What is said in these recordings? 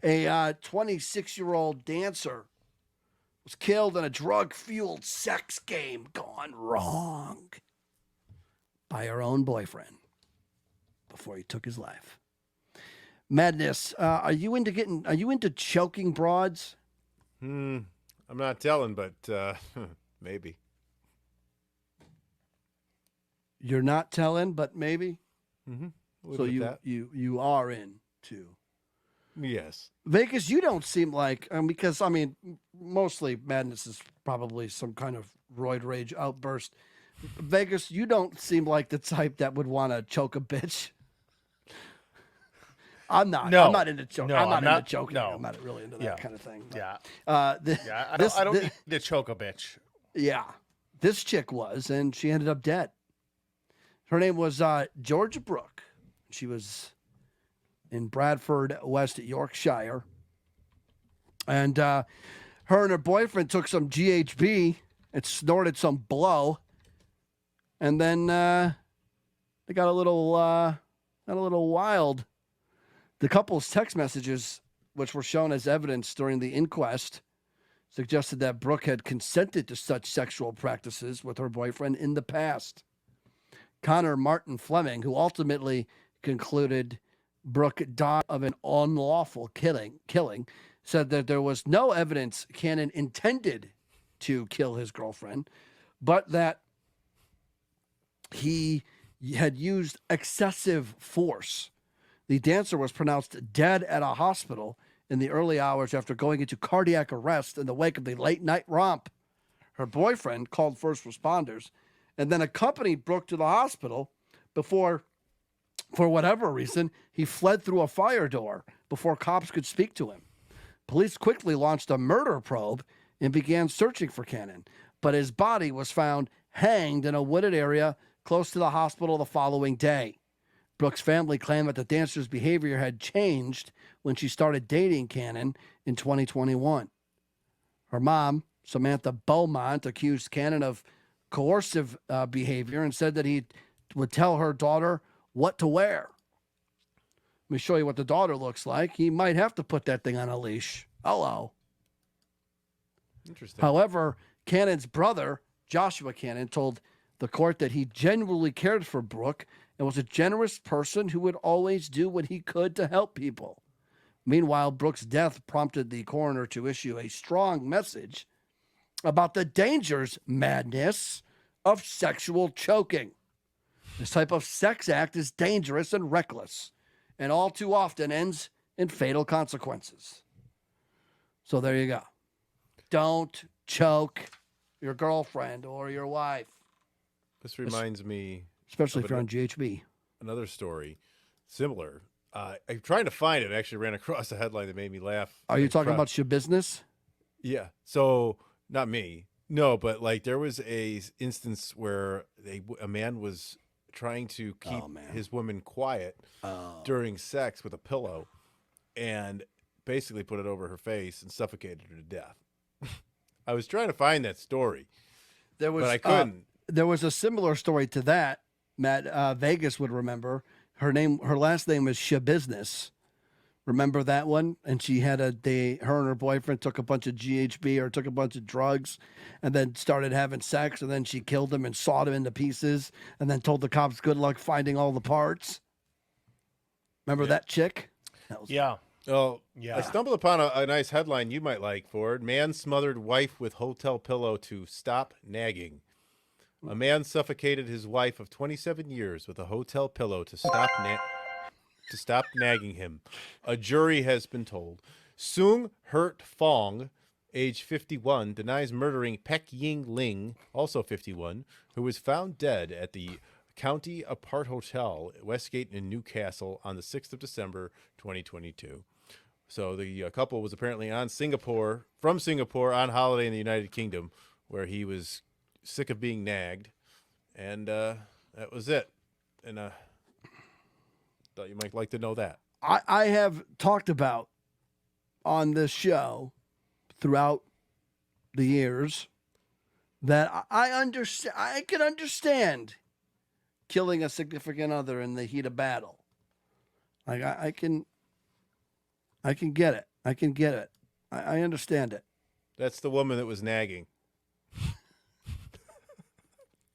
A 26-year-old dancer was killed in a drug-fueled sex game gone wrong by her own boyfriend before he took his life. Madness. Are you into choking broads? I'm not telling, but maybe. You're not telling, but maybe. Mm-hmm. So you are in too. Yes. Vegas, you don't seem like because mostly Madness is probably some kind of roid rage outburst. Vegas, you don't seem like the type that would want to choke a bitch. I'm not. No. I'm not into choking. No, I'm not I'm into not. choking. No. I'm not really into that Yeah. kind of thing. But, Yeah. yeah. I don't need to choke a bitch. Yeah. This chick was, and she ended up dead. Her name was Georgia Brooke. She was in Bradford, West Yorkshire. And her and her boyfriend took some GHB and snorted some blow. And then they got a little wild. The couple's text messages, which were shown as evidence during the inquest, suggested that Brooke had consented to such sexual practices with her boyfriend in the past. Connor Martin Fleming, who ultimately concluded Brooke died of an unlawful killing, said that there was no evidence Cannon intended to kill his girlfriend, but that he had used excessive force. The dancer was pronounced dead at a hospital in the early hours after going into cardiac arrest in the wake of the late-night romp. Her boyfriend called first responders and then accompanied Brooke to the hospital before, for whatever reason, he fled through a fire door before cops could speak to him. Police quickly launched a murder probe and began searching for Cannon, but his body was found hanged in a wooded area close to the hospital the following day. Brooke's family claimed that the dancer's behavior had changed when she started dating Cannon in 2021. Her mom, Samantha Beaumont, accused Cannon of coercive behavior and said that he would tell her daughter what to wear. Let me show you what the daughter looks like. He might have to put that thing on a leash. Hello. Interesting. However, Cannon's brother, Joshua Cannon, told the court that he genuinely cared for Brooke and was a generous person who would always do what he could to help people. Meanwhile, Brooke's death prompted the coroner to issue a strong message about the dangers, madness, of sexual choking. This type of sex act is dangerous and reckless, and all too often ends in fatal consequences. So there you go. Don't choke your girlfriend or your wife. This reminds me, especially if you're on GHB. Another story, similar. I'm trying to find it. I actually ran across a headline that made me laugh. Are you talking about your business? Yeah. So not me. No, but like there was a instance where a man was trying to keep his woman quiet during sex with a pillow, and basically put it over her face and suffocated her to death. I was trying to find that story, but I couldn't. There was a similar story to that. Matt Vegas would remember. Her last name was Shabusiness. Remember that one? And she had her and her boyfriend took a bunch of GHB or took a bunch of drugs and then started having sex, and then she killed him and sawed him into pieces and then told the cops good luck finding all the parts. Remember that chick? Yeah. Oh, yeah. I stumbled upon a nice headline you might like, Ford. Man smothered wife with hotel pillow to stop nagging. A man suffocated his wife of 27 years with a hotel pillow to stop nagging him. A jury has been told. Sung Hurt Fong, age 51, denies murdering Pek Ying Ling, also 51, who was found dead at the County Apart Hotel, Westgate in Newcastle on the 6th of December, 2022. So the couple was apparently from Singapore on holiday in the United Kingdom, where he was sick of being nagged, and that was it. And thought you might like to know that. I have talked about on this show throughout the years that I can understand killing a significant other in the heat of battle. Like I can I can get it. I can get it. I understand it. That's the woman that was nagging.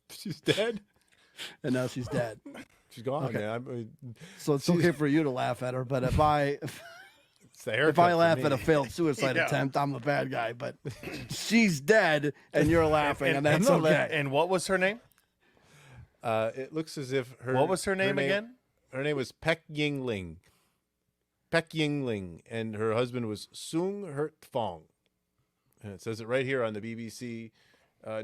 She's dead. And now she's dead. She's gone, Okay. man. So it's okay for you to laugh at her, but if I It's the haircut if I for laugh me. at a failed suicide Yeah. attempt, I'm the bad guy. But she's dead, and you're laughing, and that's okay. And what was her name? It looks as if her. What was her name again? Her name was Peck Yingling. Peck Yingling, and her husband was Sung Hurt Fong. And it says it right here on the BBC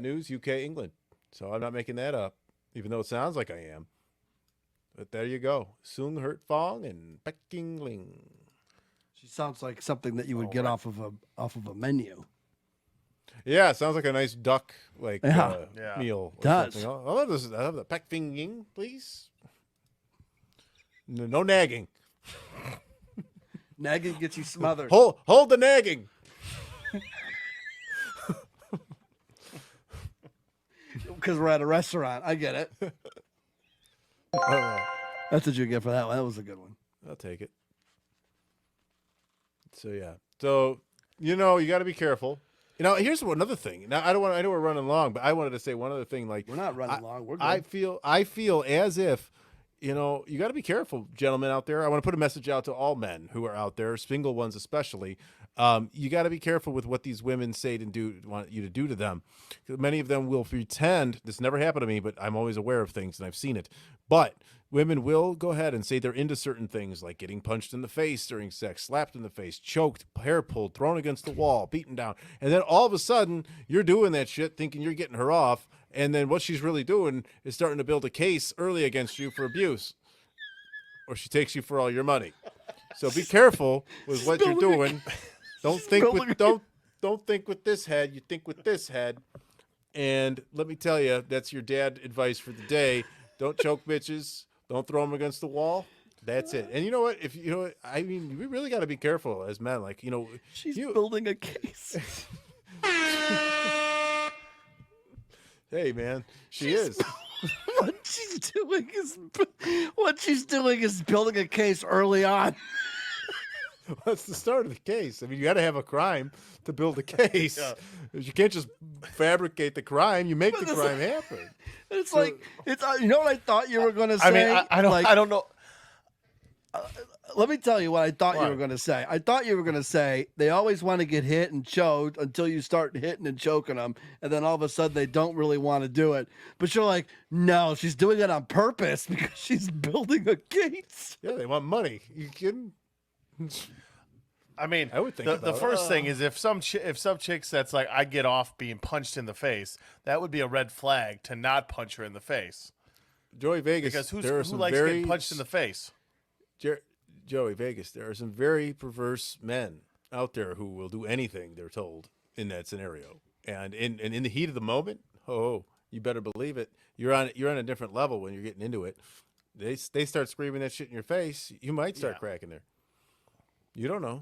News, UK, England. So I'm not making that up, even though it sounds like I am. But there you go. Sung Hurt Fong and Peck Yingling. She sounds like something that you would get off of a menu. Yeah, it sounds like a nice duck Yeah. meal. Or Does. something. I'll have this. I'll have the Peck Ying, please. No nagging. Nagging gets you smothered. Hold the nagging. Because we're at a restaurant. I get it. That's what you get for that one. That was a good one. I'll take it. So yeah. So you got to be careful. Here's another thing. Now I know we're running long, but I wanted to say one other thing. Like We're not running long. We're good. I feel as if you got to be careful, gentlemen out there. I want to put a message out to all men who are out there, single ones especially. You got to be careful with what these women say and want you to do to them. Many of them will pretend this never happened to me, but I'm always aware of things and I've seen it. But women will go ahead and say they're into certain things, like getting punched in the face during sex, slapped in the face, choked, hair pulled, thrown against the wall, beaten down. And then all of a sudden you're doing that shit thinking you're getting her off. And then what she's really doing is starting to build a case early against you for abuse. Or she takes you for all your money. So be careful with what you're doing. Don't think with this head. You think with this head. And let me tell you, that's your dad advice for the day. Don't choke bitches. Don't throw them against the wall. That's it. And you know what? I mean, we really got to be careful as men. Like, She's building a case. Hey, man, she is. What she's doing is building a case early on. That's the start of the case. I mean, you got to have a crime to build a case. You can't just fabricate the crime. You make the crime happen. It's like it's. You know what I thought you were going to say? I don't know. Let me tell you what I thought you were going to say. I thought you were going to say they always want to get hit and choked until you start hitting and choking them, and then all of a sudden they don't really want to do it. But you're like, no, she's doing it on purpose because she's building a case. Yeah, they want money. You kidding? I mean, I would think the about first thing is if some chick that's like, I get off being punched in the face, that would be a red flag to not punch her in the face. Joey Vegas, Because who there are some likes very getting punched in the face? Joey Vegas, there are some very perverse men out there who will do anything they're told in that scenario. And in the heat of the moment, you better believe it. You're on a different level when you're getting into it. They start screaming that shit in your face. You might start cracking there. You don't know.